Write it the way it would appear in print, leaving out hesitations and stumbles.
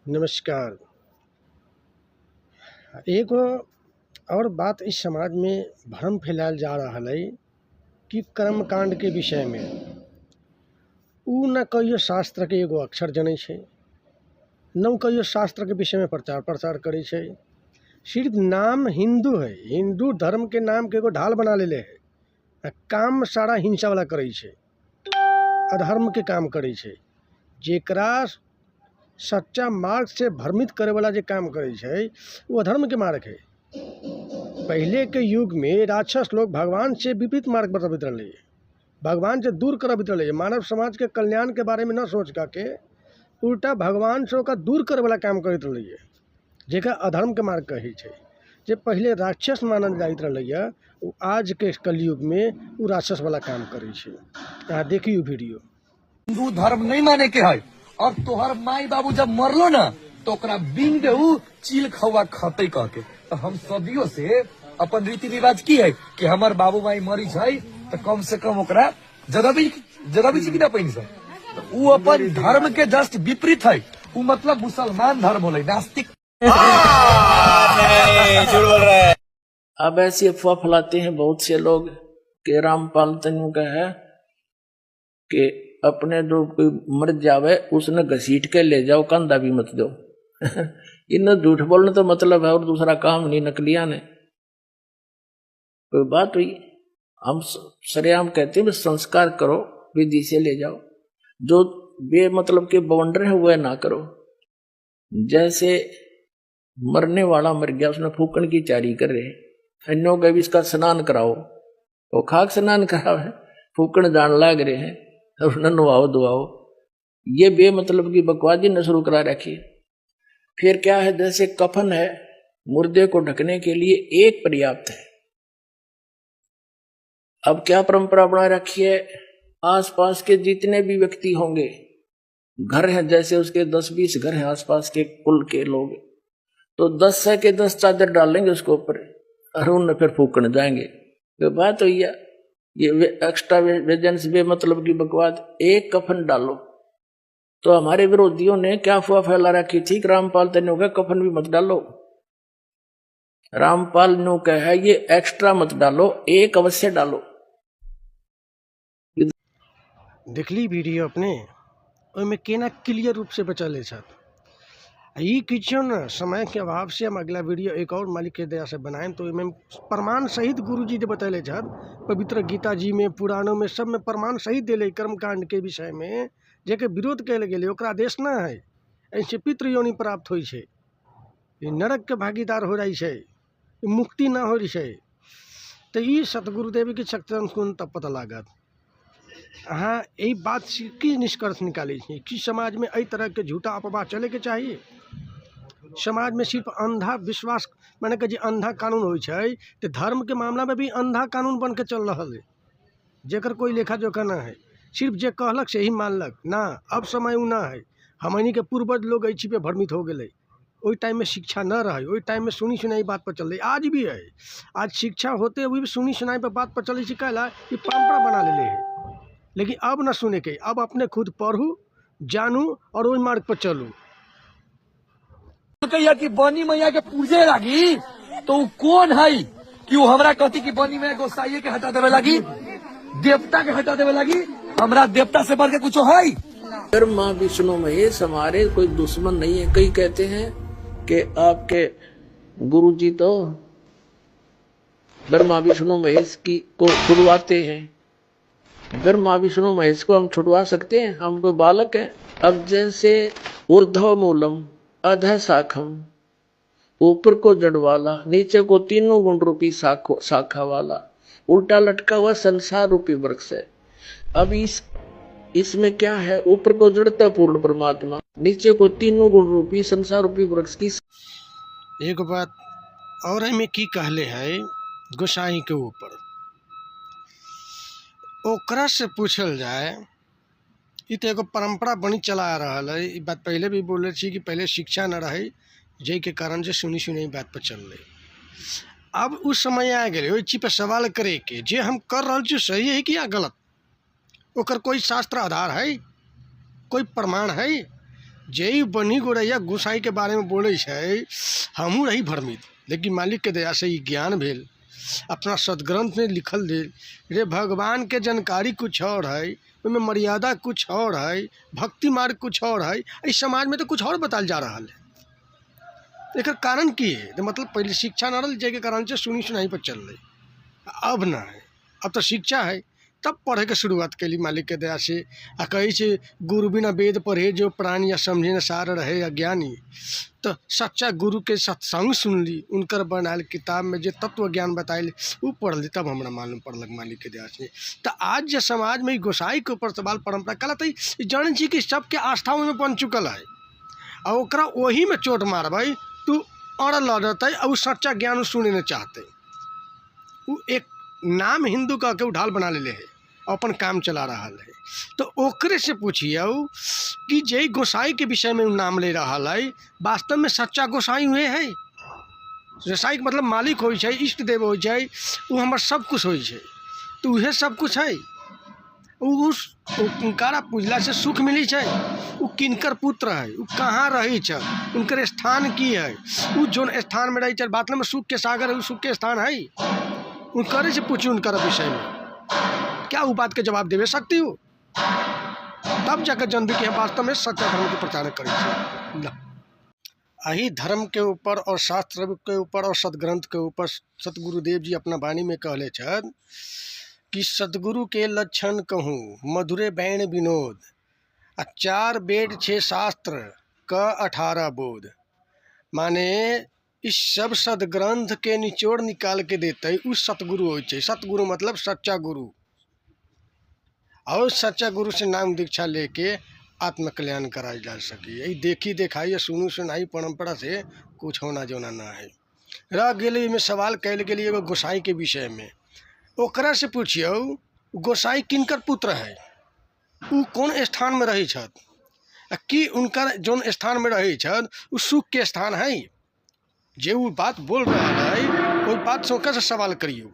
नमस्कार। एगो और बात इस समाज में भ्रम फैलायल जा रहल है कि कर्मकांड के विषय में उ न कहियो शास्त्र के एगो अक्षर जनै छै, न उ कहियो शास्त्र के विषय में प्रचार प्रसार करे छै। सिर्फ नाम हिंदू है, हिंदू धर्म के नाम के एगो ढाल बना लेले है। काम सारा हिंसा वाला करे छै, अधर्म के काम करे छै। जेकरा सच्चा मार्ग से भ्रमित करे वाला जे काम करे छै वो अधर्म के मार्ग है। पहले के युग में राक्षस लोग भगवान से विपरीत मार्ग बतावित रहे, भगवान से दूर करवित रहे। मानव समाज के कल्याण के बारे में न सोच के उल्टा भगवान से ओका दूर करे वाला काम करते रहे, जेका अधर्म के मार्ग कहे छै। जे पहले राक्षस मानल जाइत रहे वो आज के कलयुग में वो राक्षस वाला काम करे छै। यहाँ देखियो वीडियो। हिंदू धर्म नहीं माने के है और तोहर माई बाबू जब मरलो ना तो ओकरा बिन देहू चील खवा खते कह के। तो हम सदियों से अपन रीति रिवाज की है कि हमार बाबू माई मरी जाए तो कम से कम ओकरा जरा भी चिकिना पैनी सब। तो वो अपन धर्म के जस्ट विपरीत है। वो मतलब मुसलमान धर्म होले, नास्तिक। अब ऐसी अफवाह फैलाते हैं बहुत से लोग कि रामपाल तनु का है कि अपने जो कोई मर जावे उसने घसीट के ले जाओ, कंधा भी मत दो। इन झूठ बोलने तो मतलब है और दूसरा काम नहीं। नकलिया ने कोई बात हुई, हम सरेआम कहते हैं संस्कार करो, विधि से ले जाओ। जो बे मतलब के बवंडर है वह ना करो। जैसे मरने वाला मर गया, उसने फूकन की तैयारी कर रहे, अन्यों का भी इसका स्नान कराओ, वो खाक स्नान कराओ है, फूकन जान लाग रहे हैं, उसने नुआओ दुआओ। ये बे मतलब की बकवादी ने शुरू करा रखी। फिर क्या है, जैसे कफन है मुर्दे को ढकने के लिए एक पर्याप्त है। अब क्या परंपरा बना रखी है, आसपास के जितने भी व्यक्ति होंगे, घर हैं जैसे उसके 10-20 घर हैं आसपास के कुल के लोग, तो 10 के 10 चादर डालेंगे उसके ऊपर और उन फिर फूकने जाएंगे। तो बात हुई है ये एक्स्ट्रा वेजेंस बे मतलब की बकवाद। एक कफन डालो तो हमारे विरोधियों ने क्या अफवाह फैला रखी थी कि रामपाल तनु का कफन भी मत डालो। रामपाल नु का है ये एक्स्ट्रा मत डालो, एक अवश्य डालो। देखली वीडियो अपने में केना क्लियर रूप से बचल है। ये किचो न समय के अभाव से हम अगला वीडियो एक और मालिक के दया से बनाएं तो इसमें प्रमाण सहित गुरुजी जो बतैले पवित्र गीता जी में, पुराणों में, सब में प्रमाण सहित दिले। कर्मकांड के विषय में जेके विरोध कैल गेले ओकरा आदेश न है, ऐसे पितृ योनि प्राप्त होइ छै, नरक के भागीदार हो जाइ छै, मुक्ति न हो रही है। तो ये सतगुरुदेव की शक्ति तब पता लागत। हाँ, यही बात की निष्कर्ष निकाले कि समाज में एहि तरह के झूठा अफवाह चले के चाहिए। समाज में सिर्फ अंधा विश्वास माने कि जे अंधा कानून हो तो धर्म के मामला में भी अंधा कानून बन के चल रहा है, जेकर कोई लेखा जोखा ना है। सिर्फ जे कहलक से ही मानलक ना। अब समय उ ना है। हमनी के पूर्वज लोग ऐसी पे भ्रमित हो गए। वही टाइम में शिक्षा न रहे, वही टाइम में सुनी सुनाई बात पर चल रही। आज भी है, आज शिक्षा होते हुए भी सुनी सुनाई पर बात पर चल रही। कहला ये परंपरा बना ले है, लेकिन अब न सुने के, अब अपने खुद पढ़ू, जानू और वही मार्ग पर चलू। कहिया कि बनी मैया के पूजे लगी तो वो कौन है कि वो हमरा कहती कि बनी मैया गोसाइये के हटा देवे लगी, देवता के हटा देवे लगी। हमरा देवता से बढ़ के कुछ है? ब्रह्मा विष्णु महेश हमारे कोई दुश्मन नहीं है। कई कहते हैं कि आपके गुरुजी तो ब्रह्मा विष्णु महेश की को छुड़वाते हैं। ब्रह्मा विष्णु महेश को हम छुड़वा सकते हैं? हम तो बालक हैं। अब जैसे ऊर्ध्व मूलम अधः शाखम, ऊपर को जड़ वाला, नीचे को तीनों गुण रूपी शाखा वाला, उल्टा लटका हुआ संसार रूपी वृक्ष है। अब इसमें क्या है, ऊपर को जड़ता पूर्ण परमात्मा, नीचे को तीनों गुण रूपी संसार रूपी वृक्ष की। एक बात और में की कहले है गोसाई के ऊपर, ओकरा से पूछल जाए। ये तो एगो परंपरा बनी चला आ रहा है। ये बात पहले भी बोले छी कि पहले शिक्षा न रहे, जय के कारण से सुनी सुनी बात पर चल रही। अब उस समय आ गए ओहि चीज पर सवाल करे के जे हम कर रहा छी सही है कि या गलत, ओकर कोई शास्त्र आधार है, कोई प्रमाण है? जई बनी गोरैया गोसाई के बारे में बोले है, हमहूँ रही भ्रमित, लेकिन मालिक के दया से ई ज्ञान भेल, अपना सदग्रंथ में लिखल दे रे भगवान के जानकारी कुछ और है, उनमें मर्यादा कुछ और है, भक्ति मार्ग कुछ और है, इस समाज में तो कुछ और बताल जा रहा है। एक कारण की है, तो मतलब पहले शिक्षा न रही के कारण से सुनी सुनाई पर चल रही, अब ना है, अब तो शिक्षा है, तब पढ़े के शुरुआत कैली मालिक के दया से। आ कही से गुरु बिना वेद पढ़े जो प्राणी या समझे न सार रहे अज्ञानी, तो सच्चा गुरु के सत्संग सुन ली, उनकर बनायल किताब में जो तत्व ज्ञान बताइल वो पढ़ ली, तब हमरा मालूम पड़लक मालिक के दया से। तो आज जो समाज में गोसाई के ऊपर सवाल परंपरा कला तो जान छी कि सबके आस्थाओं में बन चुकल है, और ओकरा वही में चोट मारबे तू अड़ल लड़ते और सच्चा ज्ञान सुने न चाहते। वो एक नाम हिंदू कह के ढाल बना ले है, अपन काम चला रहा है। तो ओकरे से पूछिए कि जे गोसाई के विषय में नाम ले रहा है, वास्तव में सच्चा गोसाई हुए है? गोसाई के मतलब मालिक हो, इष्ट देव हो, वो हमार सब कुछ हो, तो वह सब कुछ है। उनकारा पूजला से सुख मिली है, वो किनकर पुत्र है, वो कहाँ रही है, उनकर स्थान की है, वो जो स्थान में रही, बात में सुख के सागर है, वो सुख के स्थान है। उनकरे से पूछी उनकर विषय में, क्या वो बात के जवाब देवे सकती हो? तब जाकर जनबी के वास्तव में सच्चा धर्म के प्रचार करे। यही धर्म के ऊपर और शास्त्र के ऊपर और सदग्रंथ के ऊपर सतगुरुदेव जी अपना वाणी में कहले छन कि सतगुरु के लक्षण कहूँ मधुरे बैण विनोद, 4 वेद 6 शास्त्र क 18 बोध। माने इस सब सदग्रंथ के निचोड़ निकाल के देते उस सतगुरु हो। सतगुरु मतलब सच्चा गुरु, और सच्चा गुरु से नाम दीक्षा लेके आत्मकल्याण कराई जा सके। यही देखी देखाई सुनू सुनाई परंपरा से कुछ होना जोना ना है। रह गई में सवाल कैल के लिए गोसाई के विषय में, ओकरा से पूछियो गोसाई किनकर पुत्र है, वो कौन स्थान में रही छत, कि उनकर जोन स्थान में रही छत वो सुख के स्थान है। जे वो बात बोल रहा है, वो बात से ओकर से सवाल करियो।